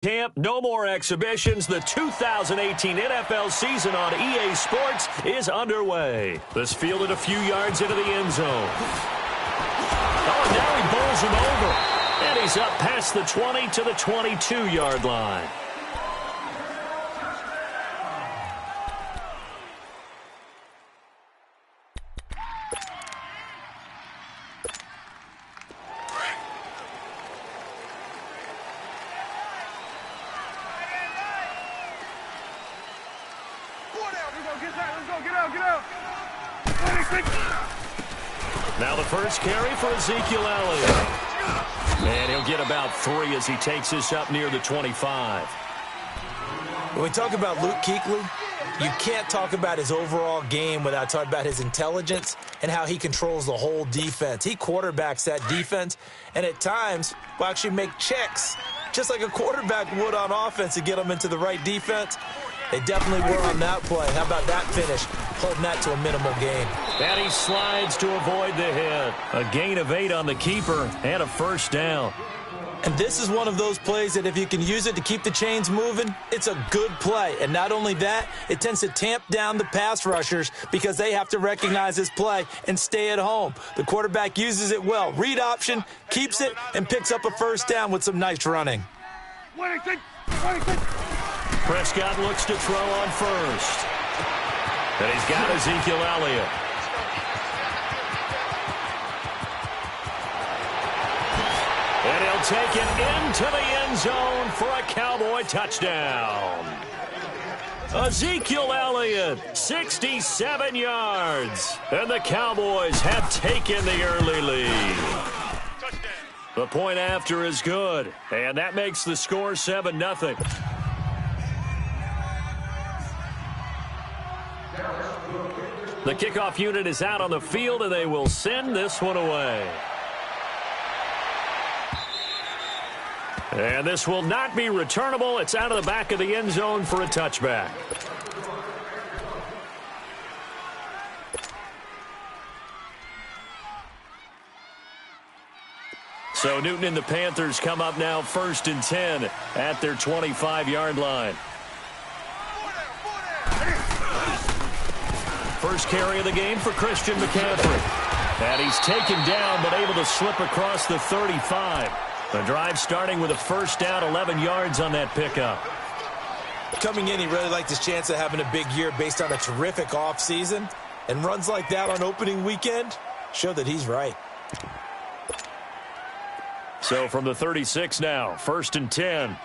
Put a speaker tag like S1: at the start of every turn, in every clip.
S1: Camp, no more exhibitions. The 2018 NFL season on EA Sports is underway. This fielded a few yards into the end zone. Oh, and now he bowls him over. And he's up past the 20 to the 22-yard line. Now the first carry for Ezekiel Elliott. And he'll get about 3 as he takes this up near the 25.
S2: When we talk about Luke Kuechly, you can't talk about his overall game without talking about his intelligence and how he controls the whole defense. He quarterbacks that defense, and at times will actually make checks, just like a quarterback would on offense to get them into the right defense. They definitely were on that play. How about that finish, holding that to a minimal gain.
S1: And he slides to avoid the hit. A gain of 8 on the keeper and a first down.
S2: And this is one of those plays that if you can use it to keep the chains moving, it's a good play. And not only that, it tends to tamp down the pass rushers because they have to recognize this play and stay at home. The quarterback uses it well. Read option, keeps it, and picks up a first down with some nice running.
S1: Prescott looks to throw on first. And he's got Ezekiel Elliott. And he'll take it into the end zone for a Cowboy touchdown. Ezekiel Elliott, 67 yards. And the Cowboys have taken the early lead. The point after is good. And that makes the score 7-0. The kickoff unit is out on the field, and they will send this one away. And this will not be returnable. It's out of the back of the end zone for a touchback. So Newton and the Panthers come up now 1st and 10 at their 25-yard line. First carry of the game for Christian McCaffrey. And he's taken down but able to slip across the 35. The drive starting with a first down, 11 yards on that pickup.
S2: Coming in, he really liked his chance of having a big year based on a terrific offseason. And runs like that on opening weekend show that he's right.
S1: So from the 36 now, 1st and 10.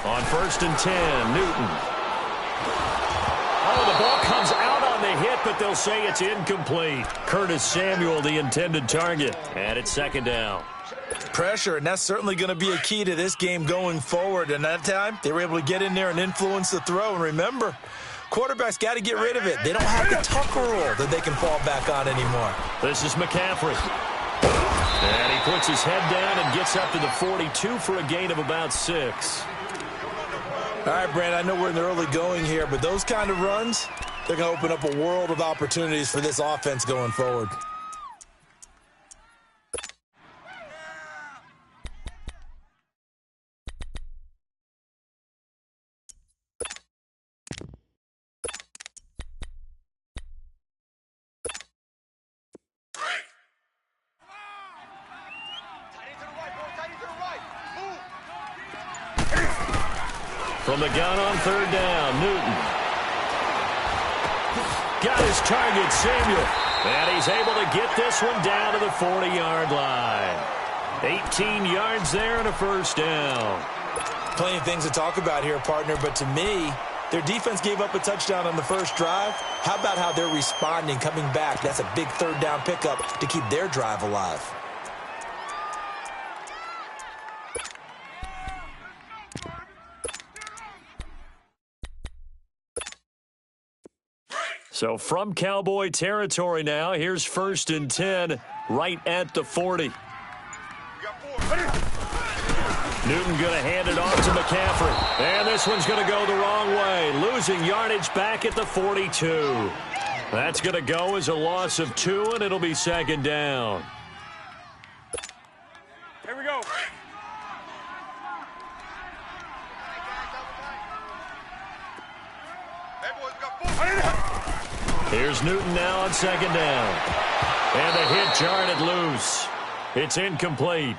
S1: On 1st and 10, Newton. Oh, the ball comes out on the hit, but they'll say it's incomplete. Curtis Samuel, the intended target, and it's 2nd down.
S2: Pressure, and that's certainly going to be a key to this game going forward. And that time, they were able to get in there and influence the throw. And remember, quarterbacks got to get rid of it. They don't have the Tucker rule that they can fall back on anymore.
S1: This is McCaffrey. And he puts his head down and gets up to the 42 for a gain of about 6.
S2: All right, Brand, I know we're in the early going here, but those kind of runs, they're going to open up a world of opportunities for this offense going forward.
S1: From the gun on 3rd down, Newton. Got his target, Samuel. And he's able to get this one down to the 40-yard line. 18 yards there and a first down.
S2: Plenty of things to talk about here, partner, but to me, their defense gave up a touchdown on the first drive. How about how they're responding, coming back? That's a big 3rd down pickup to keep their drive alive.
S1: So from Cowboy territory now, here's 1st and 10 right at the 40. Newton going to hand it off to McCaffrey. And this one's going to go the wrong way. Losing yardage back at the 42. That's going to go as a loss of 2, and it'll be 2nd down. Here's Newton now on second down. And the hit jarred it loose. It's incomplete.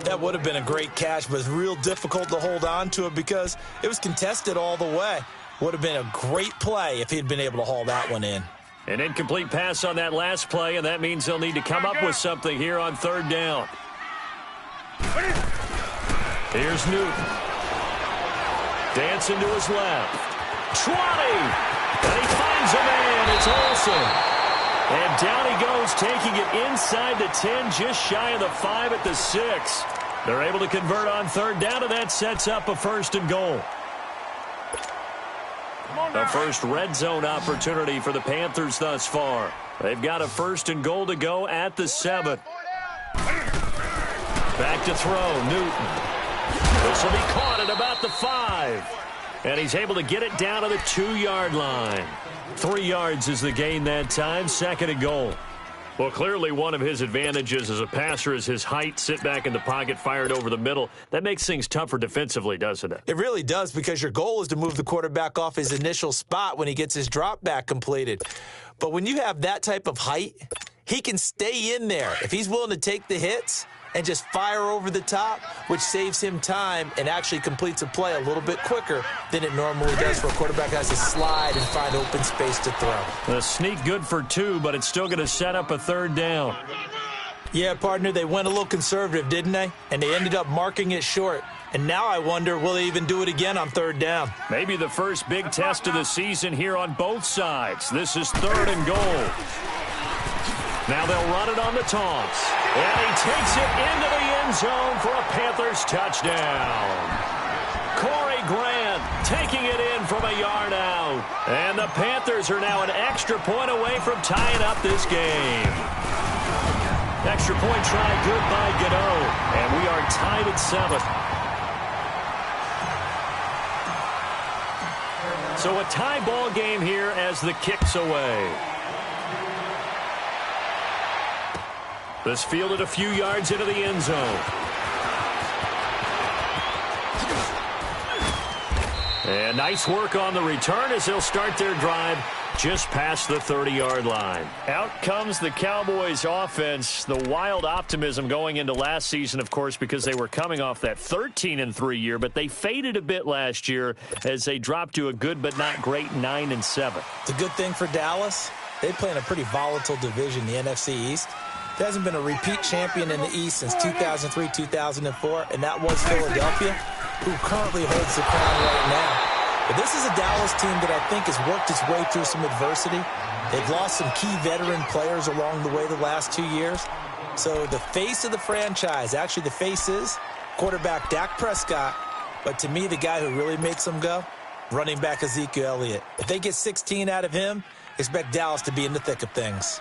S2: That would have been a great catch, but it's real difficult to hold on to it because it was contested all the way. Would have been a great play if he'd been able to haul that one in.
S1: An incomplete pass on that last play, and that means they'll need to come up with something here on third down. Here's Newton. Dancing to his left. 20! And he finds a man. It's Olsen. And down he goes, taking it inside the 10, just shy of the 5 at the 6. They're able to convert on third down, and that sets up a first and goal. The first red zone opportunity for the Panthers thus far. They've got a first and goal to go at the 7. Back to throw, Newton. This will be caught at about the 5. And he's able to get it down to the 2-yard line. 3 yards is the gain that time, second and goal. Well, clearly one of his advantages as a passer is his height, sit back in the pocket, fired over the middle. That makes things tougher defensively, doesn't it?
S2: It really does, because your goal is to move the quarterback off his initial spot when he gets his drop back completed. But when you have that type of height, he can stay in there. If he's willing to take the hits and just fire over the top, which saves him time and actually completes a play a little bit quicker than it normally does for a quarterback who has to slide and find open space to throw.
S1: The sneak good for 2, but it's still going to set up a third down.
S2: Yeah, partner, they went a little conservative, didn't they? And they ended up marking it short. And now I wonder, will they even do it again on third down?
S1: Maybe the first big test of the season here on both sides. This is third and goal. Now they'll run it on the taunts. And he takes it into the end zone for a Panthers touchdown. Corey Grant taking it in from a yard out. And the Panthers are now an extra point away from tying up this game. Extra point try good by Godot. And we are tied at 7. So a tie ball game here as the kick's away. This fielded a few yards into the end zone. And nice work on the return as they'll start their drive just past the 30-yard line. Out comes the Cowboys offense. The wild optimism going into last season, of course, because they were coming off that 13-3 year, but they faded a bit last year as they dropped to a good but not great 9-7.
S2: It's a good thing for Dallas. They play in a pretty volatile division, the NFC East. There hasn't been a repeat champion in the East since 2003, 2004, and that was Philadelphia, who currently holds the crown right now. But this is a Dallas team that I think has worked its way through some adversity. They've lost some key veteran players along the way the last 2 years. So the face of the franchise, actually the face is quarterback Dak Prescott, but to me the guy who really makes them go, running back Ezekiel Elliott. If they get 16 out of him, expect Dallas to be in the thick of things.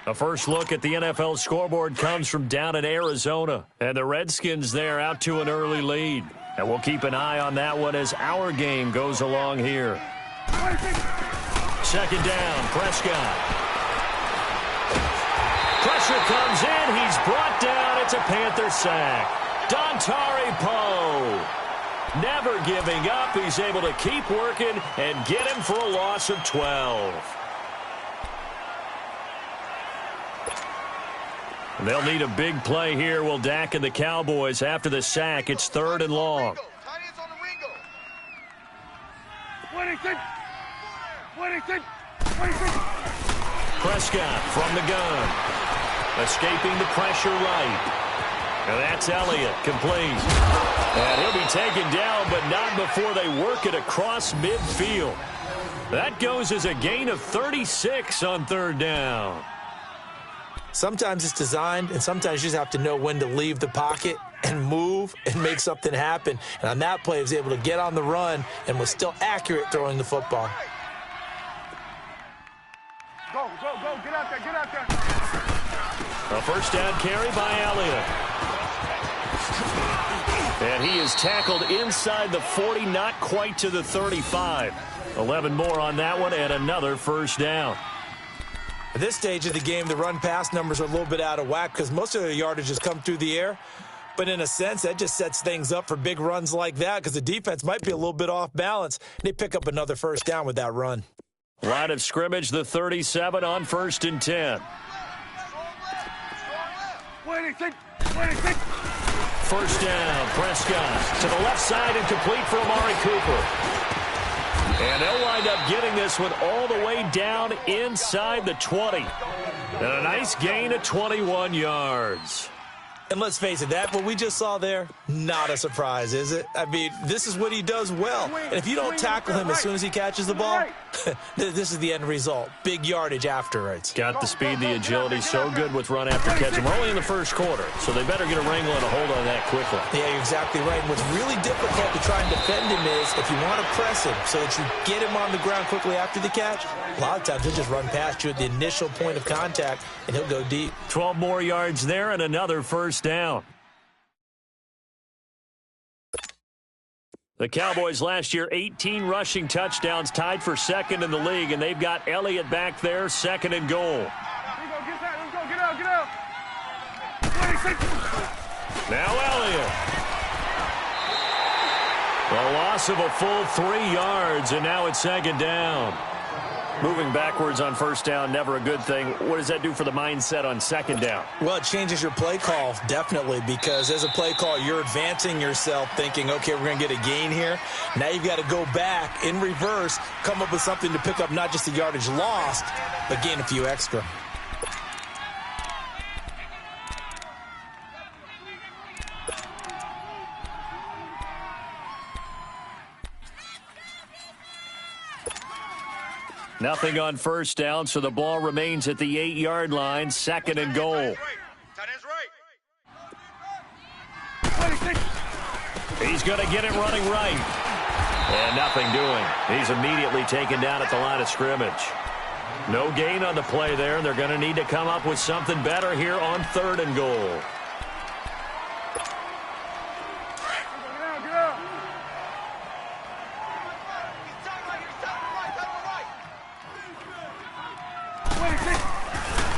S1: A first look at the NFL scoreboard comes from down in Arizona. And the Redskins there out to an early lead. And we'll keep an eye on that one as our game goes along here. Second down, Prescott. Pressure comes in. He's brought down. It's a Panther sack. Dontari Poe. Never giving up. He's able to keep working and get him for a loss of 12. They'll need a big play here, will Dak and the Cowboys. After the sack, it's third and long. Prescott from the gun. Escaping the pressure right. And that's Elliott, complete. And he'll be taken down, but not before they work it across midfield. That goes as a gain of 36 on third down.
S2: Sometimes it's designed, and sometimes you just have to know when to leave the pocket and move and make something happen. And on that play, he was able to get on the run and was still accurate throwing the football.
S3: Go, get out there.
S1: A first down carry by Elliott. And he is tackled inside the 40, not quite to the 35. 11 more on that one, and another first down.
S2: At this stage of the game, the run-pass numbers are a little bit out of whack because most of their yardage has come through the air. But in a sense, that just sets things up for big runs like that because the defense might be a little bit off balance. They pick up another first down with that run.
S1: Line of scrimmage, the 37 on 1st and 10.
S3: 26.
S1: First down, Prescott to the left side and complete for Amari Cooper. And they'll wind up getting this one all the way down inside the 20. And a nice gain of 21 yards.
S2: And let's face it, that what we just saw there, not a surprise, is it? I mean, this is what he does well. And if you don't tackle him as soon as he catches the ball, this is the end result. Big yardage afterwards.
S1: Got the speed, the agility, so good with run after catch. And we're only in the first quarter, so they better get a wrangle and a hold on that quickly.
S2: Yeah, you're exactly right. And what's really difficult to try and defend him is if you want to press him so that you get him on the ground quickly after the catch, a lot of times he'll just run past you at the initial point of contact, and he'll go deep.
S1: 12 more yards there and another first down. The Cowboys last year, 18 rushing touchdowns, tied for second in the league, and they've got Elliott back there, second and goal.
S3: Let's go, get out. 26.
S1: Now Elliott. A loss of a full 3 yards, and now it's second down. Moving backwards on first down, never a good thing. What does that do for the mindset on second down?
S2: Well, it changes your play call, definitely, because as a play call, you're advancing yourself thinking, okay, we're going to get a gain here. Now you've got to go back in reverse, come up with something to pick up not just the yardage lost, but gain a few extra.
S1: Nothing on first down, so the ball remains at the 8-yard line, second and goal. He's going to get it running right. And nothing doing. He's immediately taken down at the line of scrimmage. No gain on the play there. They're going to need to come up with something better here on third and goal.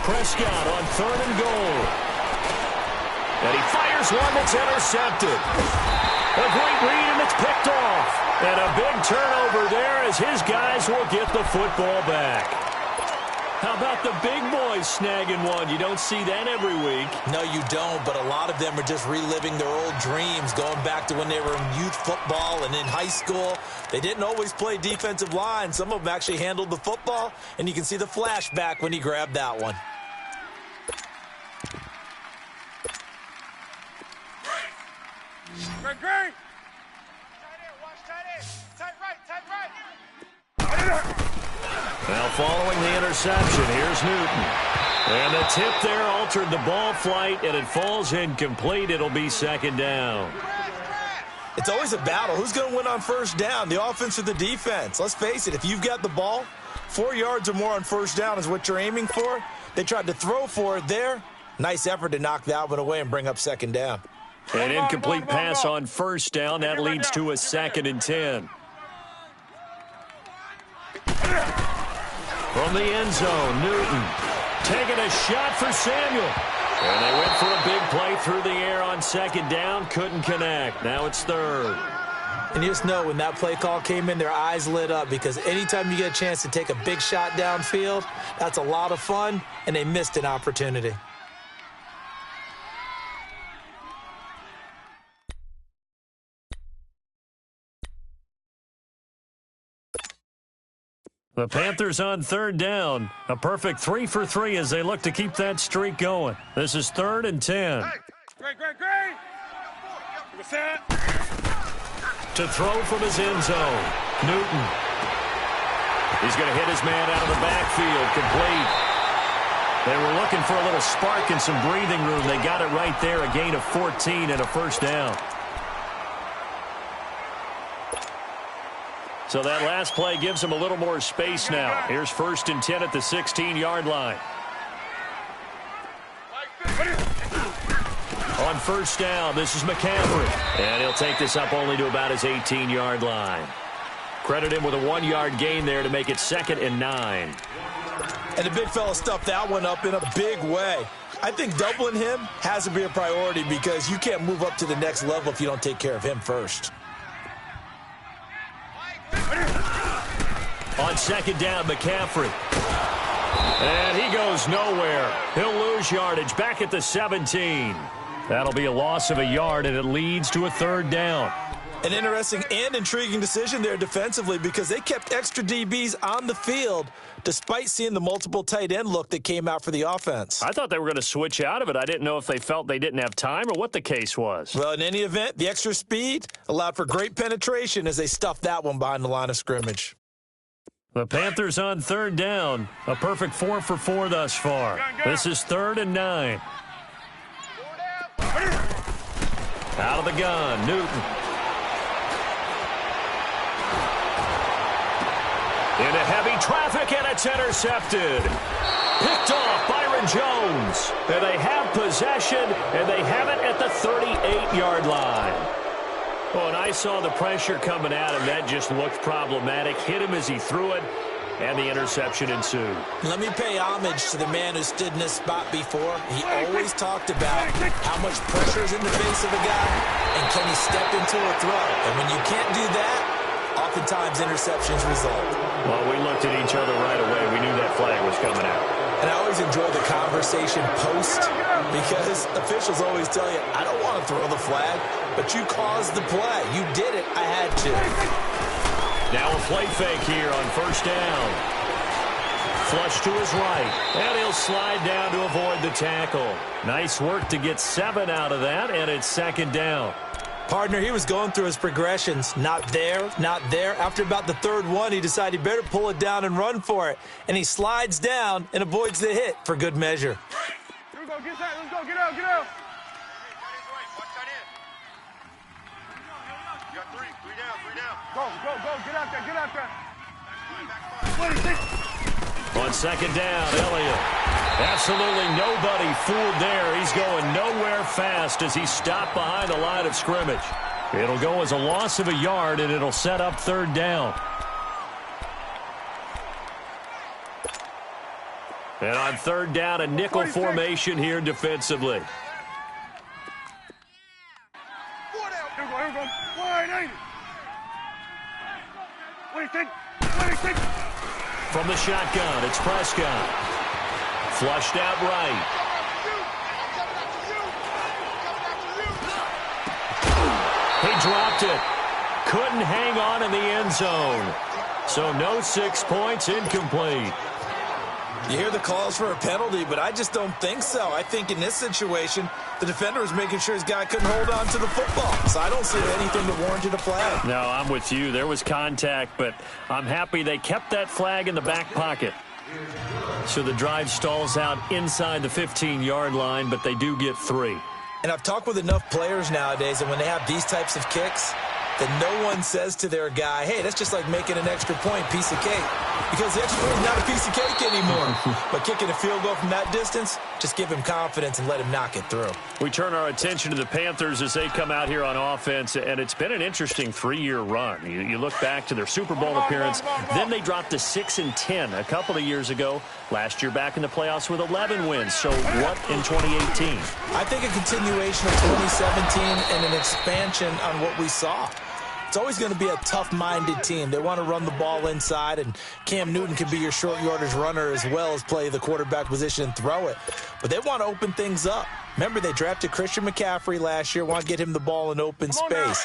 S1: Prescott on third and goal. And he fires one that's intercepted. A great read, and it's picked off. And a big turnover there as his guys will get the football back. How about the big boys snagging one? You don't see that every week.
S2: No, you don't, but a lot of them are just reliving their old dreams, going back to when they were in youth football and in high school. They didn't always play defensive line. Some of them actually handled the football, and you can see the flashback when he grabbed that one.
S3: Great.
S1: Now following the interception, here's Newton. And the tip there altered the ball flight, and it falls incomplete. It'll be second down.
S2: It's always a battle. Who's going to win on first down, the offense or the defense? Let's face it, if you've got the ball, 4 yards or more on first down is what you're aiming for. They tried to throw for it there. Nice effort to knock that one away and bring up second down.
S1: An incomplete pass on first down. That leads to a second and 10. From the end zone, Newton taking a shot for Samuel. And they went for a big play through the air on second down. Couldn't connect. Now it's third.
S2: And you just know when that play call came in, their eyes lit up, because anytime you get a chance to take a big shot downfield, that's a lot of fun, and they missed an opportunity.
S1: The Panthers on third down. A perfect 3 for 3 as they look to keep that streak going. This is third and 10.
S3: Great.
S1: To throw from his end zone, Newton. He's going to hit his man out of the backfield, complete. They were looking for a little spark and some breathing room. They got it right there, a gain of 14 and a first down. So that last play gives them a little more space now. Here's first and 10 at the 16-yard line. On first down, this is McCaffrey. And he'll take this up only to about his 18-yard line. Credit him with a 1-yard gain there to make it second and 9.
S2: And the big fella stuffed that one up in a big way. I think doubling him has to be a priority, because you can't move up to the next level if you don't take care of him first.
S1: On second down, McCaffrey. And he goes nowhere. He'll lose yardage back at the 17. That'll be a loss of a yard, and it leads to a third down.
S2: An interesting and intriguing decision there defensively because they kept extra DBs on the field despite seeing the multiple tight end look that came out for the offense.
S1: I thought they were going to switch out of it. I didn't know if they felt they didn't have time or what the case was.
S2: Well, in any event, the extra speed allowed for great penetration as they stuffed that one behind the line of scrimmage.
S1: The Panthers on third down. A perfect 4 for 4 thus far. This is 3rd and 9. Out of the gun, Newton. Into heavy traffic, and it's intercepted. Picked off Byron Jones. And they have possession, and they have it at the 38-yard line. Oh, and I saw the pressure coming at him. That just looked problematic. Hit him as he threw it, and the interception ensued.
S2: Let me pay homage to the man who stood in this spot before. He always talked about how much pressure is in the face of a guy, and can he step into a throw. And when you can't do that, oftentimes interceptions result.
S1: Well, we looked at each other right away. We knew that flag was coming out.
S2: And I always enjoy the conversation post because officials always tell you, I don't want to throw the flag, but you caused the play. You did it. I had to.
S1: Now a play fake here on first down. Flush to his right, and he'll slide down to avoid the tackle. Nice work to get 7 out of that, and it's 2nd down.
S2: Partner, he was going through his progressions. Not there, not there. After about the 3rd one, he decided he better pull it down and run for it. And he slides down and avoids the hit for good measure.
S3: Here we go, get that. Let's go, get out, get out. You got 3 down. Go, get out there.
S1: On 2nd down, Elliott. Absolutely nobody fooled there. He's going nowhere fast as he stopped behind the line of scrimmage. It'll go as a loss of a yard, and it'll set up 3rd down. And on 3rd down, a nickel formation here defensively.
S3: Here we go. Wide 80. What do you think?
S1: From the shotgun, it's Prescott. Flushed out right. He dropped it. Couldn't hang on in the end zone. So no 6 points, incomplete.
S2: You hear the calls for a penalty, but I just don't think so. I think in this situation, the defender was making sure his guy couldn't hold on to the football. So I don't see anything that warranted a flag.
S1: No, I'm with you. There was contact, but I'm happy they kept that flag in the back pocket. So the drive stalls out inside the 15-yard line, but they do get 3.
S2: And I've talked with enough players nowadays, and when they have these types of kicks, that no one says to their guy, hey, that's just like making an extra point, piece of cake. Because the extra point is not a piece of cake anymore. But kicking a field goal from that distance, just give him confidence and let him knock it through.
S1: We turn our attention to the Panthers as they come out here on offense, and it's been an interesting 3-year run. You look back to their Super Bowl appearance, then they dropped to 6-10 a couple of years ago. Last year back in the playoffs with 11 wins. So what in 2018?
S2: I think a continuation of 2017 and an expansion on what we saw. It's always going to be a tough-minded team. They want to run the ball inside, and Cam Newton can be your short yardage runner as well as play the quarterback position and throw it. But they want to open things up. Remember, they drafted Christian McCaffrey last year, want to get him the ball in open space.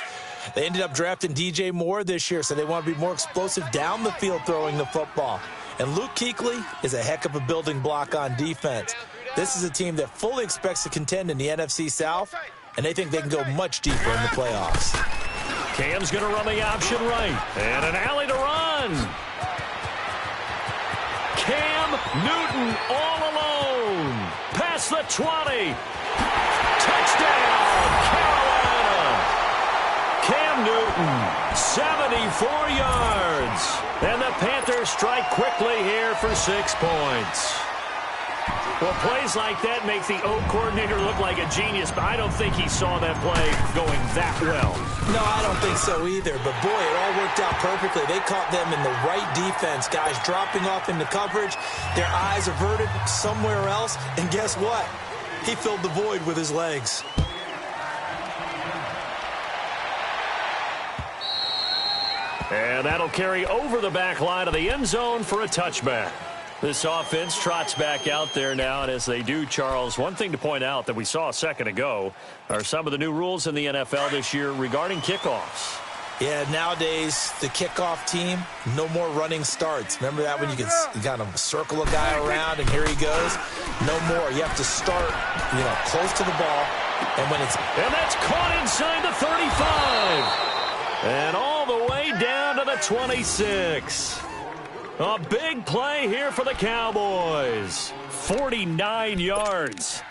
S2: They ended up drafting DJ Moore this year, so they want to be more explosive down the field throwing the football. And Luke Kuechly is a heck of a building block on defense. This is a team that fully expects to contend in the NFC South, and they think they can go much deeper in the playoffs.
S1: Cam's going to run the option right. And an alley to run. Cam Newton all alone. Past the 20. Touchdown, Carolina. Cam Newton, 74 yards. And the Panthers strike quickly here for 6 points. Well, plays like that make the O coordinator look like a genius, but I don't think he saw that play going that well.
S2: No, I don't think so either, but boy, it all worked out perfectly. They caught them in the right defense, guys dropping off into coverage, their eyes averted somewhere else, and guess what? He filled the void with his legs.
S1: And that'll carry over the back line of the end zone for a touchback. This offense trots back out there now, and as they do, Charles, one thing to point out that we saw a second ago are some of the new rules in the NFL this year regarding kickoffs.
S2: Yeah, nowadays, the kickoff team, no more running starts. Remember that when you can kind of circle a guy around and here he goes? No more. You have to start, close to the ball.
S1: And that's caught inside the 35. And all the way down to the 26. A big play here for the Cowboys. 49 yards.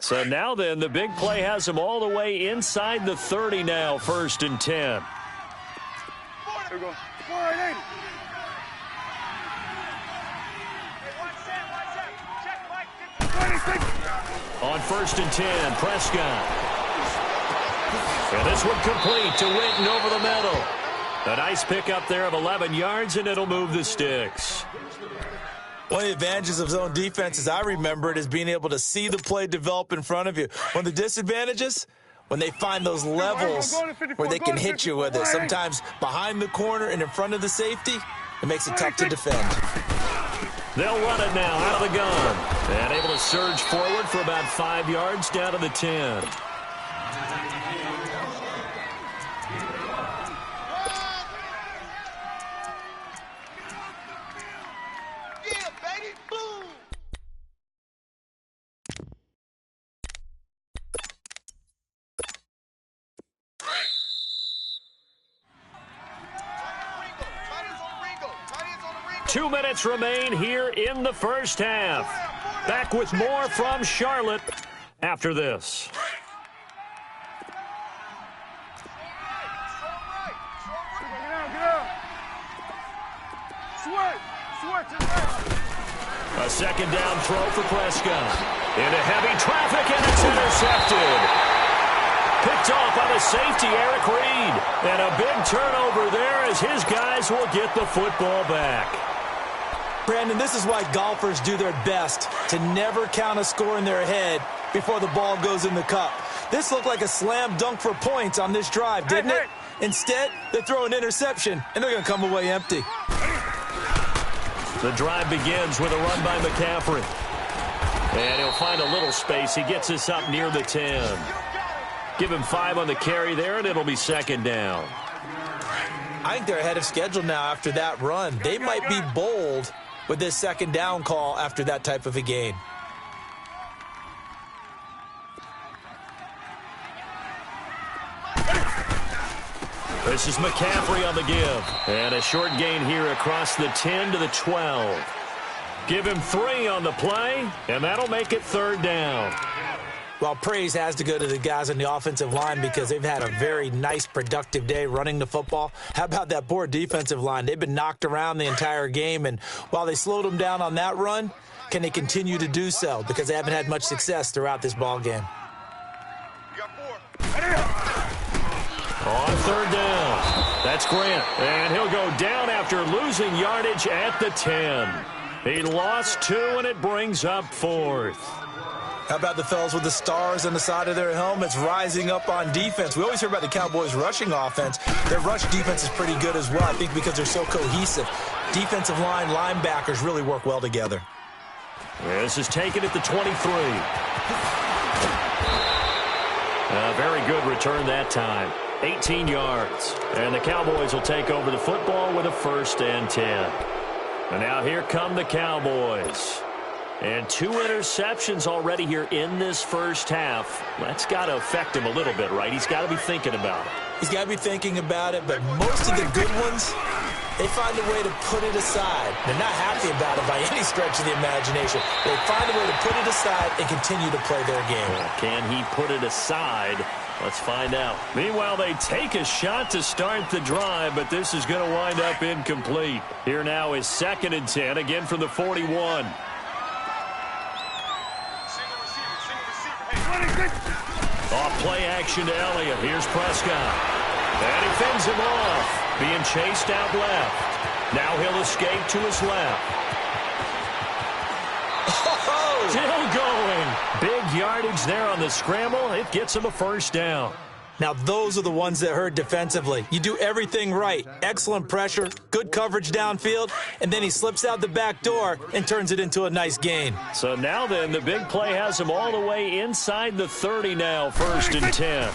S1: So now then, the big play has them all the way inside the 30 now, 1st and 10.
S3: Here we go. 480.
S1: On 1st and 10, Prescott. And this one complete to Witten over the middle. A nice pickup there of 11 yards, and it'll move the sticks.
S2: One of the advantages of zone defense, as I remember it, is being able to see the play develop in front of you. One of the disadvantages, when they find those levels where they can hit you with it. Sometimes behind the corner and in front of the safety, it makes it tough to defend.
S1: They'll run it now out of the gun. And able to surge forward for about 5 yards down to the 10.
S3: Yeah, baby. Boom.
S1: Two minutes remain here in the first half. Back with more from Charlotte after this. A second down throw for Prescott. Into heavy traffic, and it's intercepted. Picked off by the safety, Eric Reed. And a big turnover there as his guys will get the football back.
S2: Brandon, this is why golfers do their best to never count a score in their head before the ball goes in the cup. This looked like a slam dunk for points on this drive, didn't it? Instead, they throw an interception, and they're going to come away empty.
S1: The drive begins with a run by McCaffrey. And he'll find a little space. He gets us up near the 10. Give him 5 on the carry there, and it'll be second down.
S2: I think they're ahead of schedule now after that run. They might be bold with this second down call after that type of a gain.
S1: This is McCaffrey on the give. And a short gain here across the 10 to the 12. Give him 3 on the play, and that'll make it third down.
S2: Well, praise has to go to the guys on the offensive line because they've had a very nice, productive day running the football. How about that poor defensive line? They've been knocked around the entire game, and while they slowed them down on that run, can they continue to do so? Because they haven't had much success throughout this ball game.
S1: On third down, that's Grant. And he'll go down after losing yardage at the 10. He lost 2, and it brings up 4th.
S2: How about the fellas with the stars on the side of their helmets rising up on defense? We always hear about the Cowboys' rushing offense. Their rush defense is pretty good as well, I think, because they're so cohesive. Defensive line, linebackers really work well together.
S1: This is taken at the 23. A very good return that time. 18 yards. And the Cowboys will take over the football with a 1st and 10. And now here come the Cowboys. And 2 interceptions already here in this first half. That's got to affect him a little bit, right? He's got to be thinking about it.
S2: He's got to be thinking about it, but most of the good ones, they find a way to put it aside. They're not happy about it by any stretch of the imagination. They find a way to put it aside and continue to play their game.
S1: Can he put it aside? Let's find out. Meanwhile, they take a shot to start the drive, but this is going to wind up incomplete. Here now is 2nd and 10, again from the 41. Off play action to Elliott. Here's Prescott. And he fends him off. Being chased out left. Now he'll escape to his left. yardage there on the scramble. It gets him a first down.
S2: Now, those are the ones that hurt defensively. You do everything right. Excellent pressure, good coverage downfield, and then he slips out the back door and turns it into a nice gain.
S1: So now then, the big play has him all the way inside the 30 now, 1st and 10.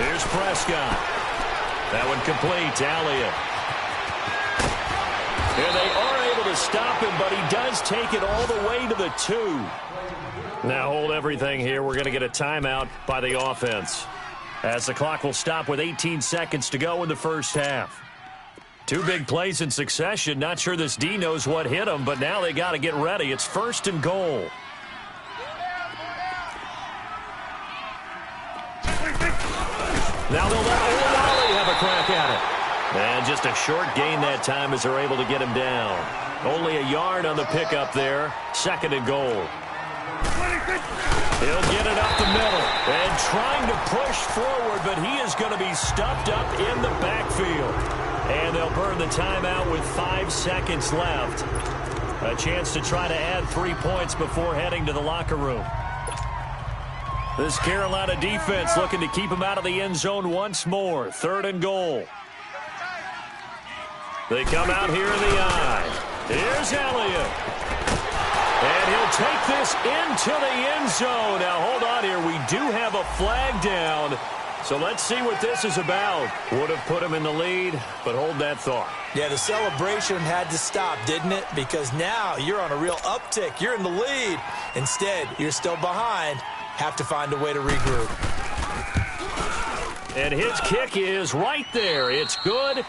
S1: Here's Prescott. That one complete to Elliott. And they are able to stop him, but he does take it all the way to the 2. Now hold everything here. We're going to get a timeout by the offense, as the clock will stop with 18 seconds to go in the first half. 2 big plays in succession. Not sure this D knows what hit him, but now they got to get ready. It's 1st and goal. Now they'll let Olawale have a crack at it. And just a short gain that time as they're able to get him down. Only a yard on the pickup there. 2nd and goal. He'll get it up the middle and trying to push forward, but he is going to be stuffed up in the backfield. And they'll burn the timeout with 5 seconds left. A chance to try to add 3 points before heading to the locker room. This Carolina defense looking to keep him out of the end zone once more. 3rd and goal. They come out here in the eye. Here's Elliott. And he'll take this into the end zone. Now, hold on here. We do have a flag down. So let's see what this is about. Would have put him in the lead, but hold that thought.
S2: Yeah, the celebration had to stop, didn't it? Because now you're on a real uptick. You're in the lead. Instead, you're still behind. Have to find a way to regroup.
S1: And his kick is right there. It's good.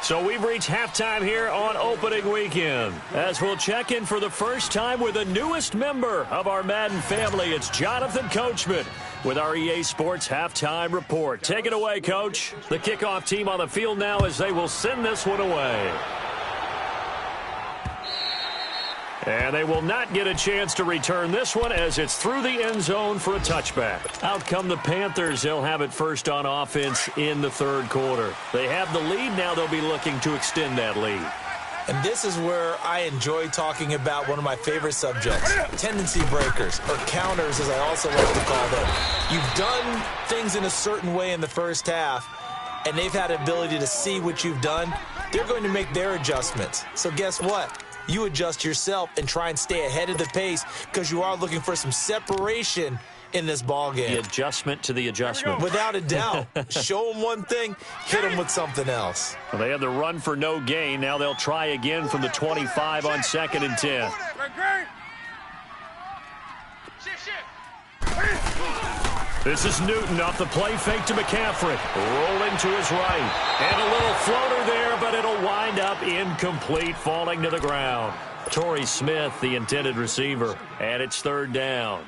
S1: So we've reached halftime here on opening weekend, as we'll check in for the first time with the newest member of our Madden family. It's Jonathan Coachman with our EA Sports Halftime Report. Take it away, Coach. The kickoff team on the field now as they will send this one away. And they will not get a chance to return this one as it's through the end zone for a touchback. Out come the Panthers. They'll have it first on offense in the 3rd quarter. They have the lead. Now they'll be looking to extend that lead.
S2: And this is where I enjoy talking about one of my favorite subjects, tendency breakers, or counters as I also like to call them. You've done things in a certain way in the first half, and they've had the ability to see what you've done. They're going to make their adjustments. So guess what? You adjust yourself and try and stay ahead of the pace because you are looking for some separation in this ball game.
S1: The adjustment to the adjustment.
S2: Without a doubt. Show them one thing, hit them with something else.
S1: Well, they had the run for no gain. Now they'll try again from the 25 on 2nd and 10. This is Newton off the play fake to McCaffrey. Rolling to his right. And a little floater there, but it'll wind up incomplete, falling to the ground. Torrey Smith, the intended receiver, and it's 3rd down.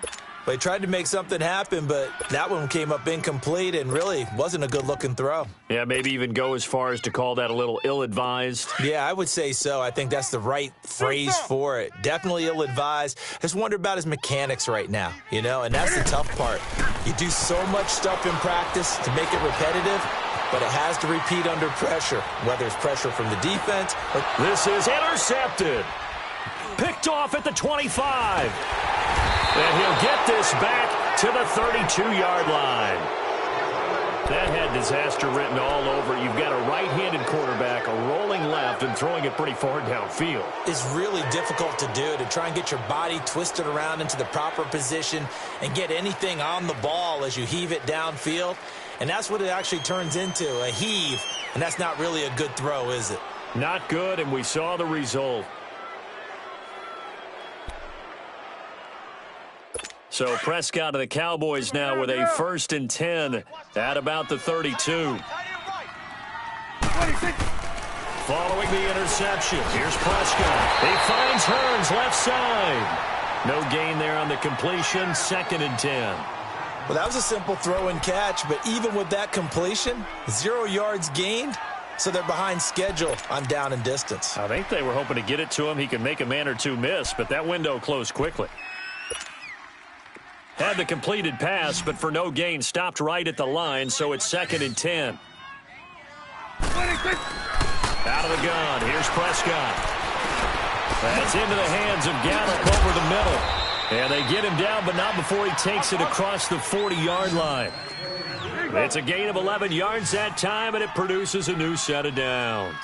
S2: They tried to make something happen, but that one came up incomplete and really wasn't a good-looking throw.
S1: Yeah, maybe even go as far as to call that a little ill-advised.
S2: Yeah, I would say so. I think that's the right phrase for it. Definitely ill-advised. I just wonder about his mechanics right now, you know, and that's the tough part. You do so much stuff in practice to make it repetitive, but it has to repeat under pressure, whether it's pressure from the defense or...
S1: This is intercepted. Picked off at the 25. And he'll get this back to the 32-yard line. That had disaster written all over. You've got a right-handed quarterback, a rolling left, and throwing it pretty far downfield.
S2: It's really difficult to do, to try and get your body twisted around into the proper position and get anything on the ball as you heave it downfield. And that's what it actually turns into, a heave. And that's not really a good throw, is it?
S1: Not good, and we saw the result. So Prescott of the Cowboys now with a 1st and 10 at about the 32. Following the interception, here's Prescott. He finds Hearns left side. No gain there on the completion, 2nd and 10.
S2: Well, that was a simple throw and catch, but even with that completion, 0 yards gained, so they're behind schedule on down and distance.
S1: I think they were hoping to get it to him. He could make a man or two miss, but that window closed quickly. Had the completed pass, but for no gain, stopped right at the line, so it's 2nd and 10. Out of the gun, here's Prescott. That's into the hands of Gallup over the middle. And they get him down, but not before he takes it across the 40-yard line. It's a gain of 11 yards that time, and it produces a new set of downs.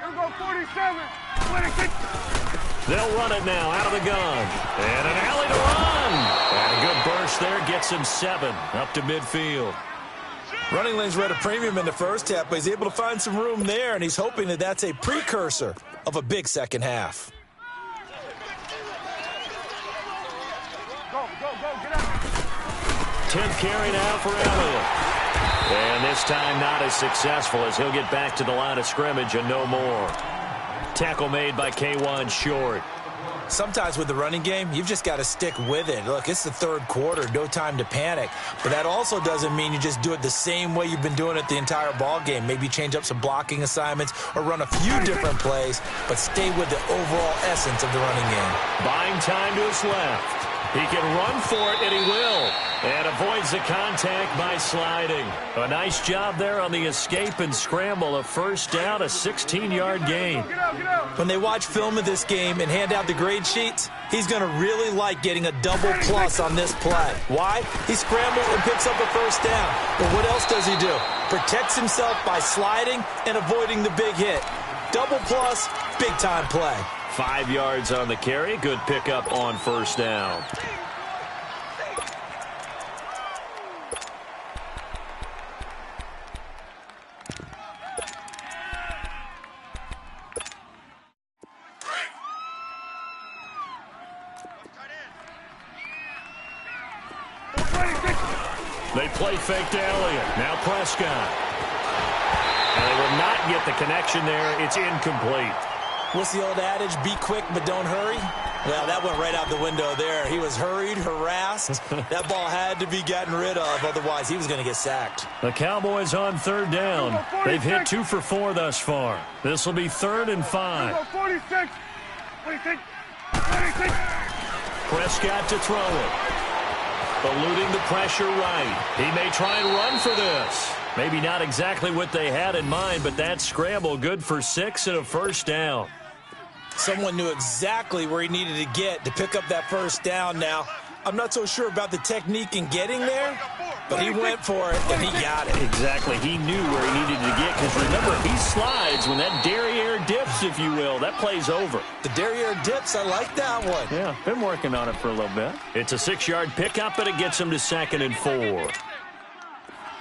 S3: Here we go, 47. 26.
S1: They'll run it now out of the gun. And an alley to run. And a good burst there gets him 7 up to midfield.
S2: Running lanes were at a premium in the first half, but he's able to find some room there, and he's hoping that that's a precursor of a big second half.
S3: Go, get out.
S1: 10th carry now for Elliott. And this time not as successful as he'll get back to the line of scrimmage and no more. Tackle made by K1 Short.
S2: Sometimes with the running game, you've just got to stick with it. Look, it's the third quarter, no time to panic. But that also doesn't mean you just do it the same way you've been doing it the entire ball game. Maybe change up some blocking assignments or run a few different plays, but stay with the overall essence of the running game.
S1: Buying time to his left. He can run for it, and he will. And avoids the contact by sliding. A nice job there on the escape and scramble. A first down, a 16-yard gain.
S3: Get out.
S2: When they watch film of this game and hand out the grade sheets, he's going to really like getting a double plus on this play. Why? He scrambles and picks up a first down. But what else does he do? Protects himself by sliding and avoiding the big hit. Double plus, big-time play.
S1: 5 yards on the carry. Good pickup on first down. They play fake to Elliott. Now Prescott. And they will not get the connection there. It's incomplete.
S2: What's the old adage? Be quick, but don't hurry. Well, that went right out the window there. He was hurried, harassed. That ball had to be gotten rid of. Otherwise, he was going to get sacked.
S1: The Cowboys on third down. They've hit 2 for 4 thus far. This will be 3rd and 5.
S3: 46. 26.
S1: Prescott to throw it. Eluding the pressure right. He may try and run for this. Maybe not exactly what they had in mind, but that scramble good for 6 and a first down.
S2: Someone knew exactly where he needed to get to pick up that first down. Now, I'm not so sure about the technique in getting there, but he went for it, and he got it.
S1: Exactly. He knew where he needed to get, because remember, if he slides, when that derriere dips, if you will, that play's over.
S2: The derriere dips, I like that one.
S1: Yeah, been working on it for a little bit. It's a 6-yard pickup, and it gets him to 2nd and 4.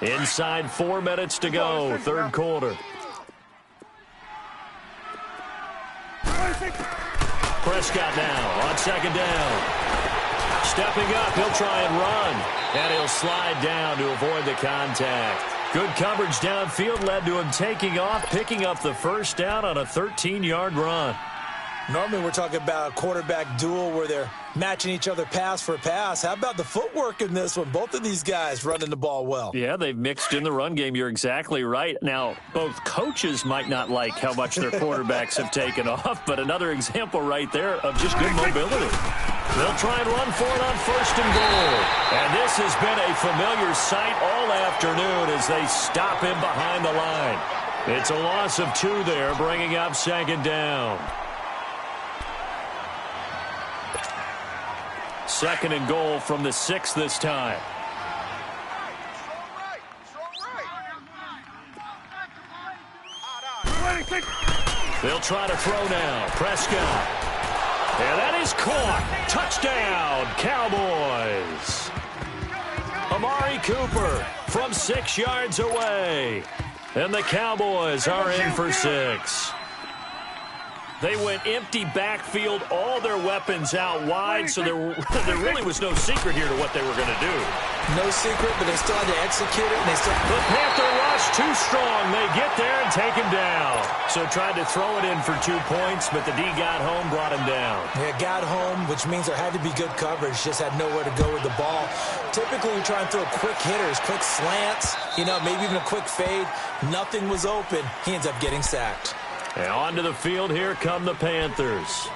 S1: Inside 4 minutes to go, third quarter. Prescott now on 2nd down. Stepping up, he'll try and run. And he'll slide down to avoid the contact. Good coverage downfield led to him taking off, picking up the first down on a 13-yard run.
S2: Normally we're talking about a quarterback duel where they're matching each other pass for pass. How about the footwork in this one? Both of these guys running the ball well.
S1: Yeah, they've mixed in the run game. You're exactly right. Now, both coaches might not like how much their quarterbacks have taken off, but another example right there of just good mobility. They'll try and run for it on 1st and goal. And this has been a familiar sight all afternoon as they stop him behind the line. It's a loss of 2 there, bringing up 2nd down. 2nd and goal from the 6 this time. They'll try to throw now. Prescott. And that is caught. Touchdown, Cowboys. Amari Cooper from 6 yards away. And the Cowboys are in for 6. They went empty backfield, all their weapons out wide, so there really was no secret here to what they were going to do.
S2: No secret, but they still had to execute it. And they still...
S1: The Panther rush too strong. They get there and take him down. So tried to throw it in for 2 points, but the D got home, brought him down.
S2: Yeah, got home, which means there had to be good coverage. Just had nowhere to go with the ball. Typically, we try and throw quick hitters, quick slants, maybe even a quick fade. Nothing was open. He ends up getting sacked.
S1: And onto the field, here come the Panthers.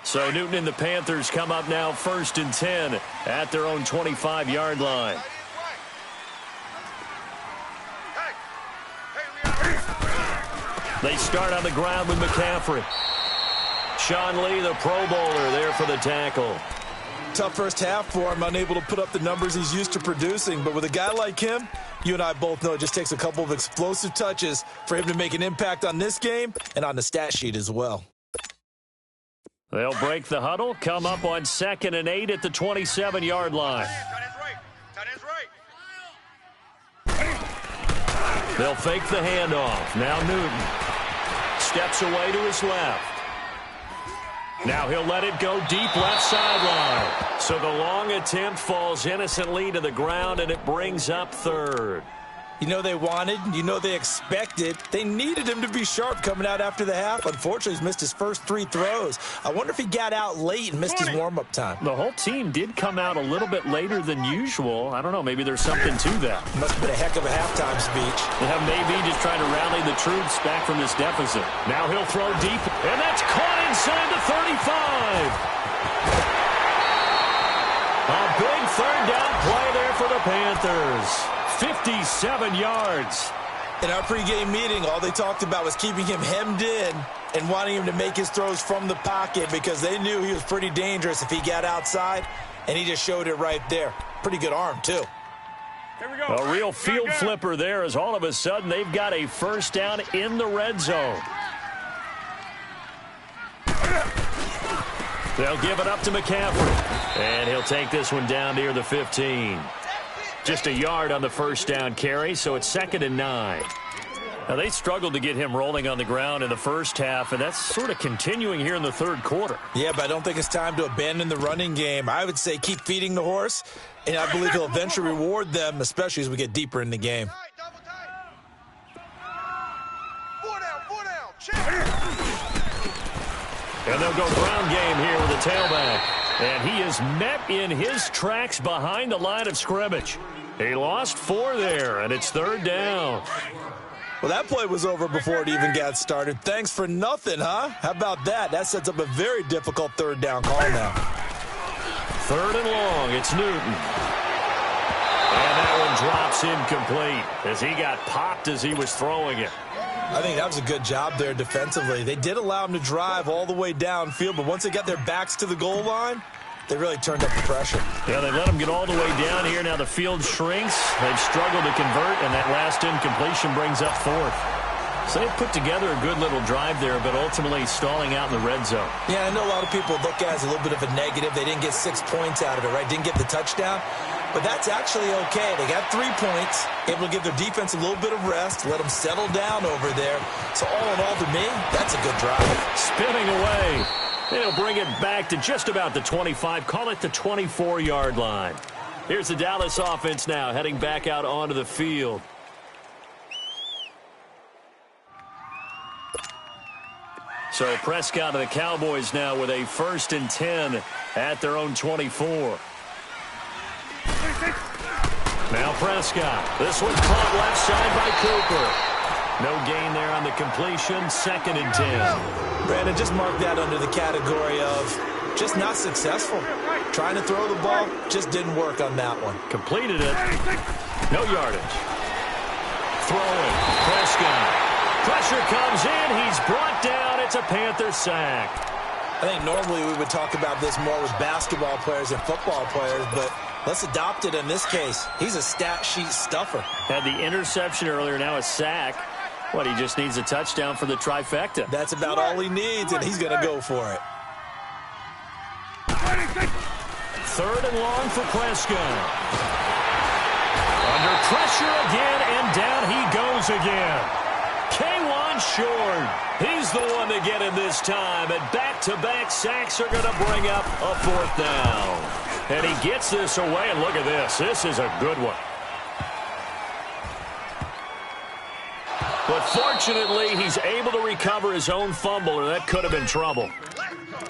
S1: So Newton and the Panthers come up now 1st and 10 at their own 25-yard line. They start on the ground with McCaffrey. Sean Lee, the Pro Bowler, there for the tackle.
S2: Tough first half for him, unable to put up the numbers he's used to producing. But with a guy like him, you and I both know it just takes a couple of explosive touches for him to make an impact on this game and on the stat sheet as well.
S1: They'll break the huddle, come up on 2nd and 8 at the 27-yard line. They'll fake the handoff. Now Newton steps away to his left. Now he'll let it go deep left sideline. So the long attempt falls innocently to the ground, and it brings up 3rd.
S2: You know they wanted, you know they expected. They needed him to be sharp coming out after the half. Unfortunately, he's missed his first 3 throws. I wonder if he got out late and missed his warm-up time.
S1: The whole team did come out a little bit later than usual. I don't know, maybe there's something to that.
S2: Must have been a heck of a halftime speech.
S1: Yeah, maybe just trying to rally the troops back from this deficit. Now he'll throw deep, and that's caught inside the 35. A big 3rd down play there for the Panthers. 57 yards.
S2: In our pregame meeting, all they talked about was keeping him hemmed in and wanting him to make his throws from the pocket because they knew he was pretty dangerous if he got outside, and he just showed it right there. Pretty good arm, too.
S3: Here we go.
S1: A real field flipper there as all of a sudden they've got a 1st down in the red zone. They'll give it up to McCaffrey, and he'll take this one down near the 15. Just a yard on the 1st down carry, so it's 2nd and 9. Now, they struggled to get him rolling on the ground in the first half, and that's sort of continuing here in the 3rd quarter.
S2: Yeah, but I don't think it's time to abandon the running game. I would say keep feeding the horse, and I believe he'll eventually reward them, especially as we get deeper in the game.
S1: And they'll go ground game here with the tailback. And he is met in his tracks behind the line of scrimmage. He lost 4 there, and it's 3rd down.
S2: Well, that play was over before it even got started. Thanks for nothing, huh? How about that? That sets up a very difficult 3rd down call now.
S1: 3rd and long, it's Newton. And that one drops incomplete as he got popped as he was throwing it.
S2: I think that was a good job there defensively. They did allow him to drive all the way downfield, but once they got their backs to the goal line, they really turned up the pressure.
S1: Yeah, they let him get all the way down here. Now the field shrinks. They've struggled to convert, and that last incompletion brings up 4th. So they put together a good little drive there, but ultimately stalling out in the red zone.
S2: Yeah, I know a lot of people look at it as a little bit of a negative. They didn't get 6 points out of it, right? Didn't get the touchdown. But that's actually okay. They got 3 points, able to give their defense a little bit of rest, let them settle down over there. So all in all, to me, that's a good drive.
S1: Spinning away. They'll bring it back to just about the 25. Call it the 24-yard line. Here's the Dallas offense now heading back out onto the field. So Prescott and the Cowboys now with a 1st and 10 at their own 24. Now Prescott. This one caught left side by Cooper. No gain there on the completion. 2nd and 10.
S2: Brandon, just mark that under the category of just not successful. Trying to throw the ball, just didn't work on that one.
S1: Completed it. No yardage. Throwing. Prescott. Pressure comes in. He's brought down. It's a Panther sack.
S2: I think normally we would talk about this more with basketball players and football players, but let's adopt it in this case. He's a stat sheet stuffer.
S1: Had the interception earlier, now a sack. What, he just needs a touchdown for the trifecta.
S2: That's about all he needs, and he's going to go for it.
S1: 3rd and long for Prescott. Under pressure again, and down he goes again. K1 short. He's the one to get him this time, and back-to-back sacks are going to bring up a 4th down. And he gets this away, and look at this. This is a good one. But fortunately, he's able to recover his own fumble, or that could have been trouble.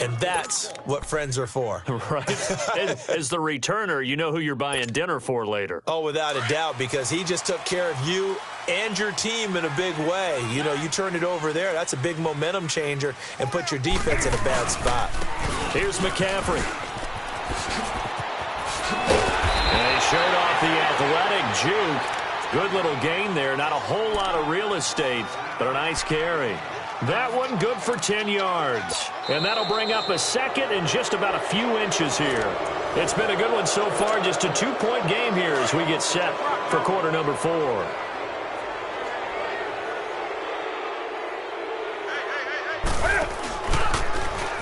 S2: And that's what friends are for.
S1: Right. As the returner, you know who you're buying dinner for later.
S2: Oh, without a doubt, because he just took care of you and your team in a big way. You know, you turn it over there, that's a big momentum changer, and put your defense in a bad spot.
S1: Here's McCaffrey. And he showed off the athletic juke. Good little gain there. Not a whole lot of real estate, but a nice carry. That one good for 10 yards. And that'll bring up a second and just about a few inches here. It's been a good one so far. Just a 2-point game here as we get set for quarter number 4.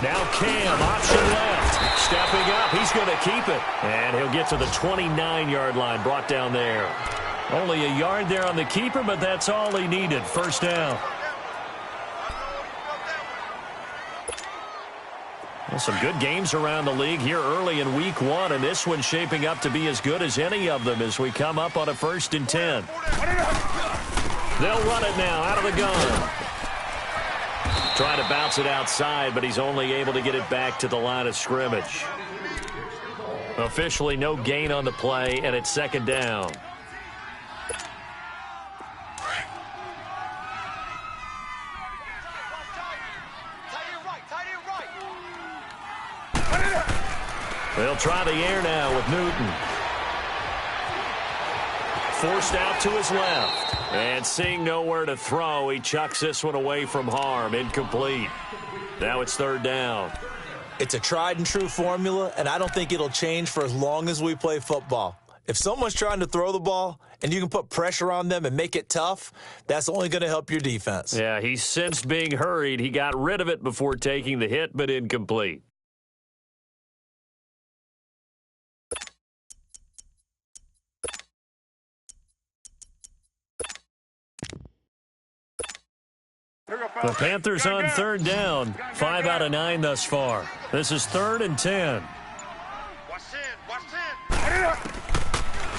S1: Now Cam, option left. Stepping up, he's going to keep it. And he'll get to the 29-yard line, brought down there. Only a yard there on the keeper, but that's all he needed. First down. Well, some good games around the league here early in week 1, and this one's shaping up to be as good as any of them as we come up on a 1st and 10. They'll run it now out of the gun. Trying to bounce it outside, but he's only able to get it back to the line of scrimmage. Officially no gain on the play, and it's 2nd down. They'll try the air now with Newton. Forced out to his left. And seeing nowhere to throw, he chucks this one away from harm. Incomplete. Now it's 3rd down.
S2: It's a tried-and-true formula, and I don't think it'll change for as long as we play football. If someone's trying to throw the ball and you can put pressure on them and make it tough, that's only going to help your defense.
S1: Yeah, he sensed being hurried. He got rid of it before taking the hit, but incomplete. The Panthers on 3rd down. 5 out of 9 thus far. This is 3rd and 10.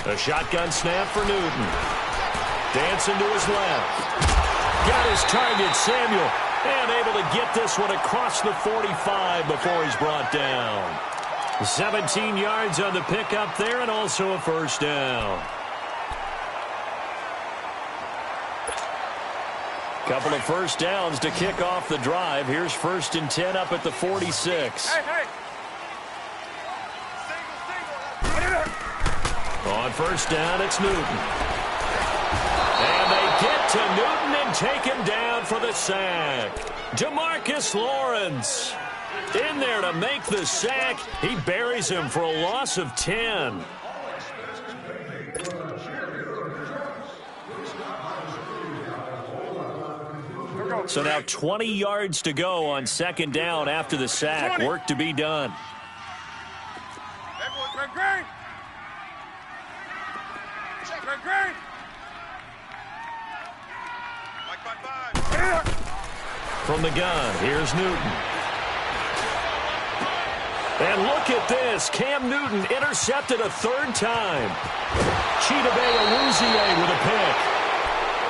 S1: A shotgun snap for Newton. Dancing to his left. Got his target, Samuel. And able to get this one across the 45 before he's brought down. 17 yards on the pickup there and also a 1st down. Couple of 1st downs to kick off the drive. Here's 1st and 10 up at the 46.
S3: Hey.
S1: On 1st down, it's Newton. And they get to Newton and take him down for the sack. DeMarcus Lawrence in there to make the sack. He buries him for a loss of 10. So now 20 yards to go on 2nd down after the sack.
S3: 20.
S1: Work to be done. From the gun, here's Newton. And look at this. Cam Newton intercepted a 3rd time. Chidobe Awuzie with a pick.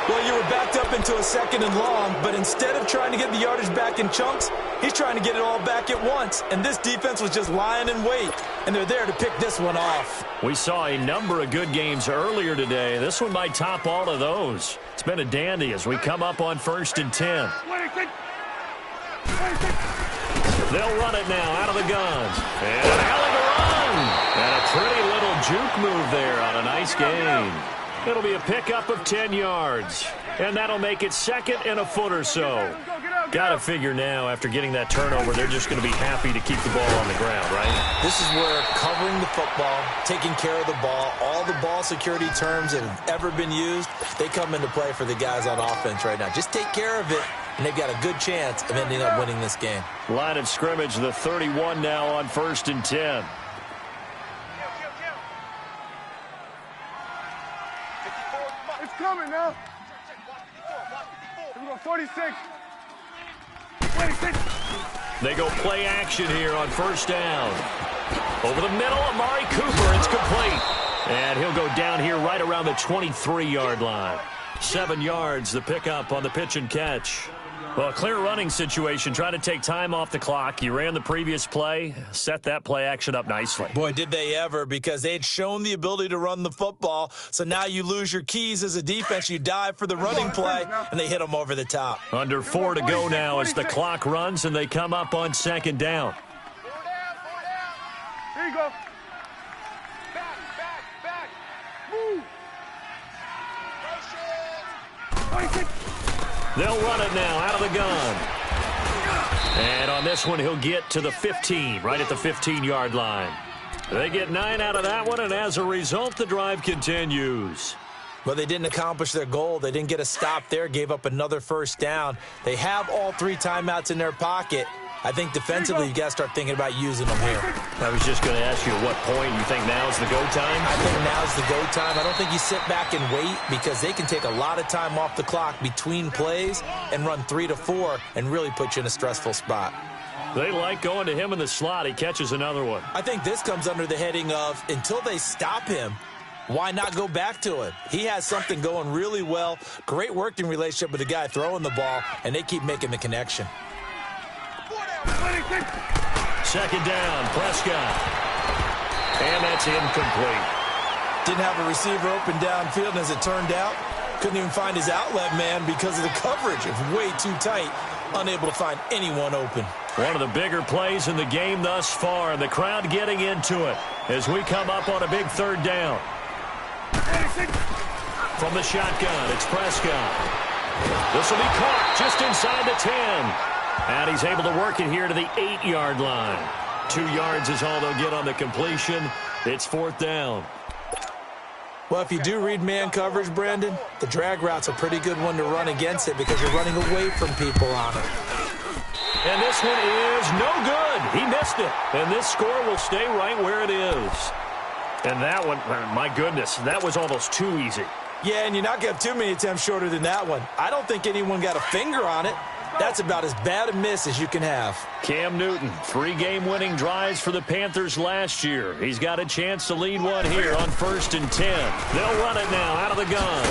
S2: Well, you were backed up into a 2nd and long, but instead of trying to get the yardage back in chunks, he's trying to get it all back at once. And this defense was just lying in wait, and they're there to pick this one off.
S1: We saw a number of good games earlier today. This one might top all of those. It's been a dandy as we come up on 1st and 10. They'll run it now out of the guns. And a hell of a run. And a pretty little juke move there on a nice gain. It'll be a pickup of 10 yards. And that'll make it 2nd and a foot or so. Got to figure now, after getting that turnover, they're just going to be happy to keep the ball on the ground, right?
S2: This is where covering the football, taking care of the ball, all the ball security terms that have ever been used, they come into play for the guys on offense right now. Just take care of it, and they've got a good chance of ending up winning this game.
S1: Line of scrimmage, the 31 now on 1st and 10.
S3: It's coming now. Here we go, 46. 26.
S1: They go play action here on 1st down. Over the middle, Amari Cooper. It's complete. And he'll go down here right around the 23-yard line. 7 yards, the pickup on the pitch and catch. Well, a clear running situation, trying to take time off the clock. You ran the previous play, set that play action up nicely.
S2: Boy, did they ever, because they had shown the ability to run the football. So now you lose your keys as a defense. You dive for the running play, and they hit them over the top.
S1: Under 4 to go now as the clock runs, and they come up on 2nd down.
S3: Here you go. Back. Move.
S1: They'll run it now out of the gun. And on this one, he'll get to the 15, right at the 15-yard line. They get 9 out of that one, and as a result, the drive continues.
S2: Well, they didn't accomplish their goal. They didn't get a stop there, gave up another first down. They have all 3 timeouts in their pocket. I think defensively, you got to start thinking about using them here.
S1: I was just going to ask you at what point you think now is the go time?
S2: I think now's the go time. I don't think you sit back and wait because they can take a lot of time off the clock between plays and run 3 to 4 and really put you in a stressful spot.
S1: They like going to him in the slot. He catches another one.
S2: I think this comes under the heading of until they stop him, why not go back to him? He has something going really well. Great working relationship with the guy throwing the ball, and they keep making the connection.
S1: Second down, Prescott. And that's incomplete.
S2: Didn't have a receiver open downfield, and as it turned out, couldn't even find his outlet man because of the coverage. It was way too tight, unable to find anyone open.
S1: One of the bigger plays in the game thus far, and the crowd getting into it as we come up on a big third down. From the shotgun, it's Prescott. This will be caught just inside the 10. And he's able to work it here to the 8-yard line. 2 yards is all they'll get on the completion. It's 4th down.
S2: Well, if you do read man coverage, Brandon, the drag route's a pretty good one to run against it because you're running away from people on it.
S1: And this one is no good. He missed it. And this score will stay right where it is. And that one, my goodness, that was almost too easy.
S2: Yeah, and you're not going to have too many attempts shorter than that one. I don't think anyone got a finger on it. That's about as bad a miss as you can have.
S1: Cam Newton, 3 game-winning drives for the Panthers last year. He's got a chance to lead one here on 1st and 10. They'll run it now out of the gun.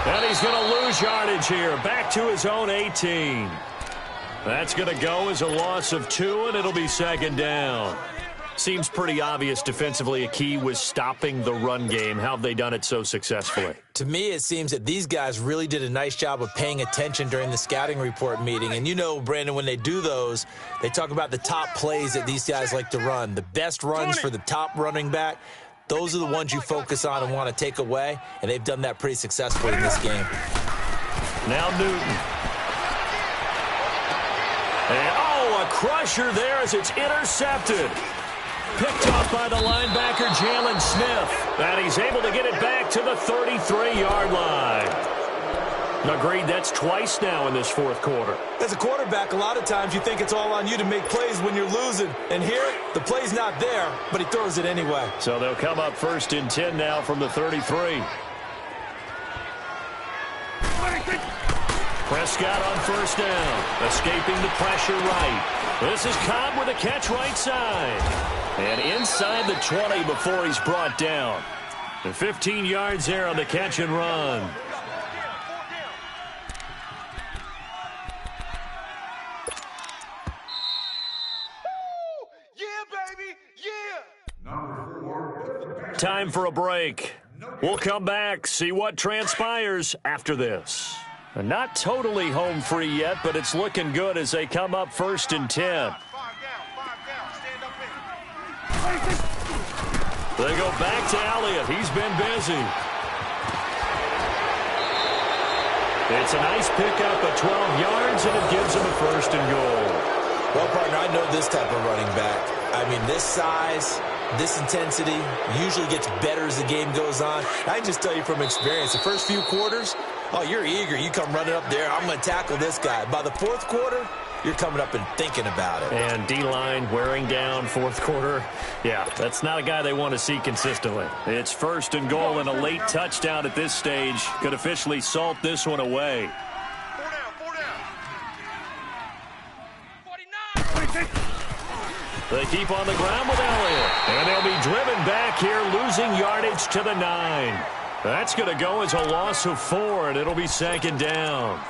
S1: And he's going to lose yardage here, back to his own 18. That's going to go as a loss of 2, and it'll be 2nd down. Seems pretty obvious defensively a key was stopping the run game. How have they done it so successfully?
S2: To me, it seems that these guys really did a nice job of paying attention during the scouting report meeting. And you know, Brandon, when they do those, they talk about the top plays that these guys like to run. The best runs for the top running back, those are the ones you focus on and want to take away. And they've done that pretty successfully in this game.
S1: Now Newton. And, a crusher there as it's intercepted. Picked off by the linebacker, Jalen Smith. And he's able to get it back to the 33-yard line. Agreed, that's twice now in this 4th quarter.
S2: As a quarterback, a lot of times you think it's all on you to make plays when you're losing. And here, the play's not there, but he throws it anyway.
S1: So they'll come up 1st and 10 now from the 33. Prescott on 1st down, escaping the pressure right. This is Cobb with a catch right side. And inside the 20 before he's brought down. And 15 yards there on the catch and run.
S3: Yeah, baby, yeah.
S1: Time for a break. We'll come back, see what transpires after this. Not totally home free yet, but it's looking good as they come up 1st and 10. They go back to Elliott. He's been busy. It's a nice pickup of 12 yards, and it gives him a 1st and goal.
S2: Well, partner, I know this type of running back. I mean, this size, this intensity usually gets better as the game goes on. I can just tell you from experience, the first few quarters, oh, you're eager. You come running up there. I'm going to tackle this guy. By the 4th quarter, you're coming up and thinking about it.
S1: And D-line wearing down 4th quarter. Yeah, that's not a guy they want to see consistently. It's 1st and goal and a late touchdown at this stage. Could officially salt this one away.
S3: 49.
S1: They keep on the ground with Elliott. And they'll be driven back here, losing yardage to the 9. That's going to go as a loss of 4, and it'll be 2nd down.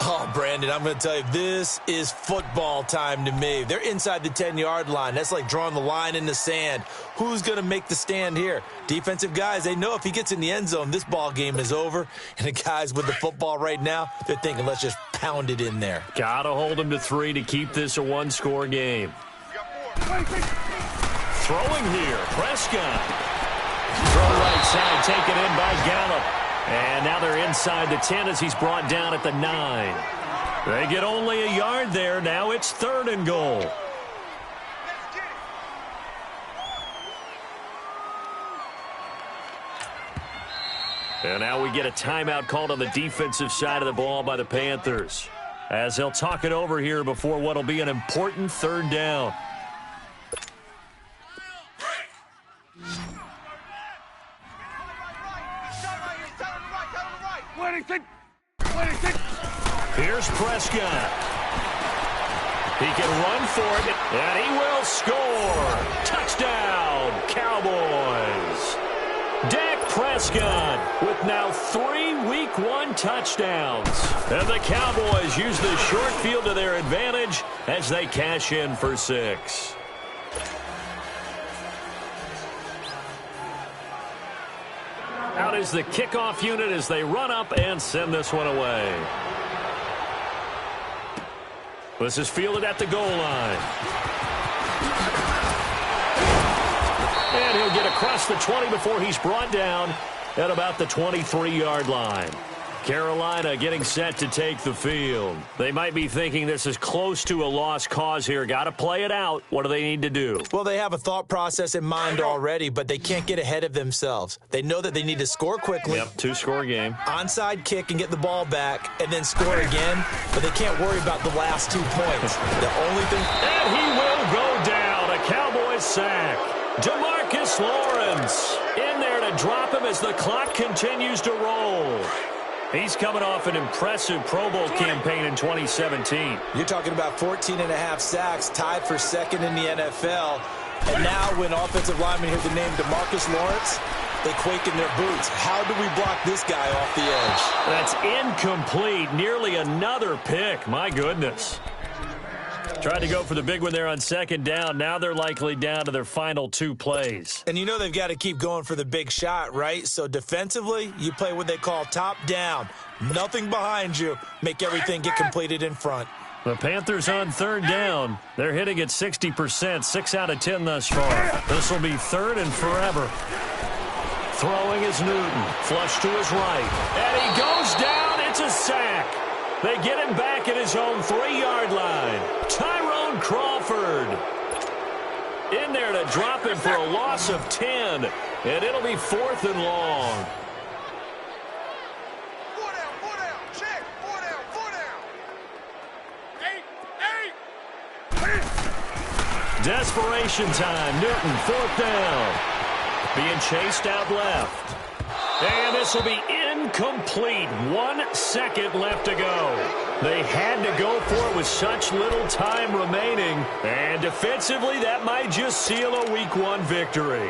S2: Oh, Brandon, I'm going to tell you, this is football time to me. They're inside the 10-yard line. That's like drawing the line in the sand. Who's going to make the stand here? Defensive guys, they know if he gets in the end zone, this ball game is over. And the guys with the football right now, they're thinking, let's just pound it in there.
S1: Got to hold him to 3 to keep this a one-score game. Throwing here, Prescott. Throw right side, taken in by Gallup. And now they're inside the 10 as he's brought down at the 9. They get only a yard there. Now it's 3rd and goal. And now we get a timeout called on the defensive side of the ball by the Panthers, as they'll talk it over here before what will be an important 3rd down. Here's Prescott. He can run for it, and he will score. Touchdown, Cowboys. Dak Prescott with now 3 Week 1 touchdowns. And the Cowboys use the short field to their advantage as they cash in for 6. Out is the kickoff unit as they run up and send this one away. This is fielded at the goal line. And he'll get across the 20 before he's brought down at about the 23-yard line. Carolina getting set to take the field. They might be thinking this is close to a lost cause here. Got to play it out. What do they need to do?
S2: Well, they have a thought process in mind already, but they can't get ahead of themselves. They know that they need to score quickly.
S1: Yep, 2-score game.
S2: Onside kick and get the ball back and then score again, but they can't worry about the last 2 points. The only thing...
S1: And he will go down. A Cowboys sack. DeMarcus Lawrence in there to drop him as the clock continues to roll. He's coming off an impressive Pro Bowl campaign in 2017.
S2: You're talking about 14.5 sacks, tied for 2nd in the NFL. And now when offensive linemen hear the name DeMarcus Lawrence, they quake in their boots. How do we block this guy off the edge?
S1: That's incomplete. Nearly another pick. My goodness. Tried to go for the big one there on 2nd down. Now they're likely down to their final 2 plays.
S2: And you know they've got to keep going for the big shot, right? So defensively, you play what they call top down. Nothing behind you. Make everything get completed in front.
S1: The Panthers on 3rd down. They're hitting at 60%, 6 out of 10 thus far. This will be 3rd and forever. Throwing is Newton. Flush to his right. And he goes down. It's a sack. They get him back at his own 3-yard line. Tyrone Crawford in there to drop him for a loss of 10. And it'll be 4th and long.
S3: 4 down, check, 4 down. 8.
S1: Desperation time. Newton, 4th down. Being chased out left. And this will be incomplete. 1 second left to go. They had to go for it with such little time remaining. And defensively, that might just seal a Week 1 victory.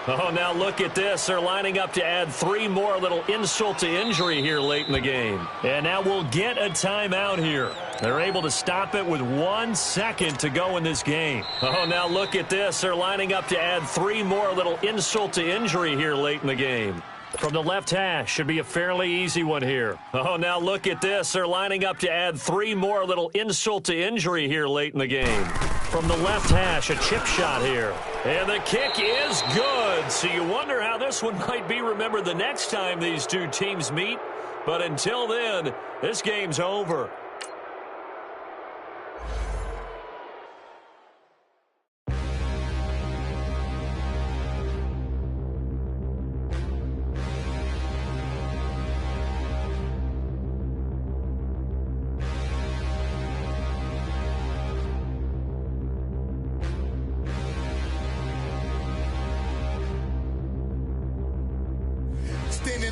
S1: Oh, now look at this. They're lining up to add 3 more, a little insult to injury here late in the game. And now we'll get a timeout here. They're able to stop it with 1 second to go in this game. Oh, now look at this. They're lining up to add 3 more, a little insult to injury here late in the game. From the left hash, should be a fairly easy one here. Oh, now look at this. They're lining up to add 3 more, a little insult to injury here late in the game. From the left hash, a chip shot here. And the kick is good. So you wonder how this one might be remembered the next time these two teams meet. But until then, this game's over.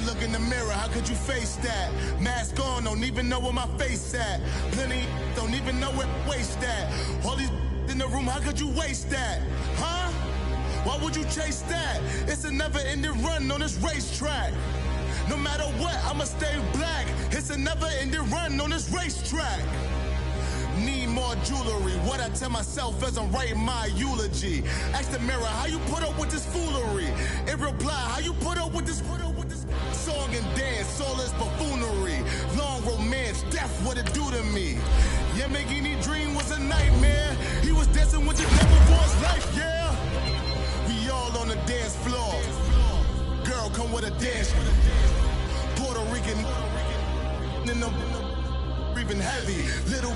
S4: Look in the mirror, how could you face that? Mask on, don't even know where my face at. Plenty don't even know where waste at. All these in the room, how could you waste that? Huh? Why would you chase that? It's a never-ending run on this racetrack. No matter what, I'ma stay black. It's a never-ending run on this racetrack. Need more jewelry. What I tell myself as I'm writing my eulogy. Ask the mirror, how you put up with this foolery? In reply, how you put up with this song and dance, all this buffoonery. Long romance, death, what it do to me? Yeah, Yamagini dream was a nightmare. He was dancing with the devil for his life, yeah. We all on the dance floor. Girl, come with a dance. Puerto breathing heavy. Little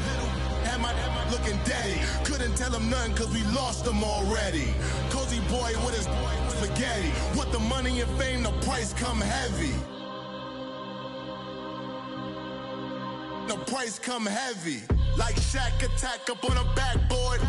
S4: had my looking daddy. Couldn't tell him nothing cause we lost him already. Cozy boy with his spaghetti. With the money and fame, the price come heavy. The price come heavy. Like Shaq attack up on a backboard.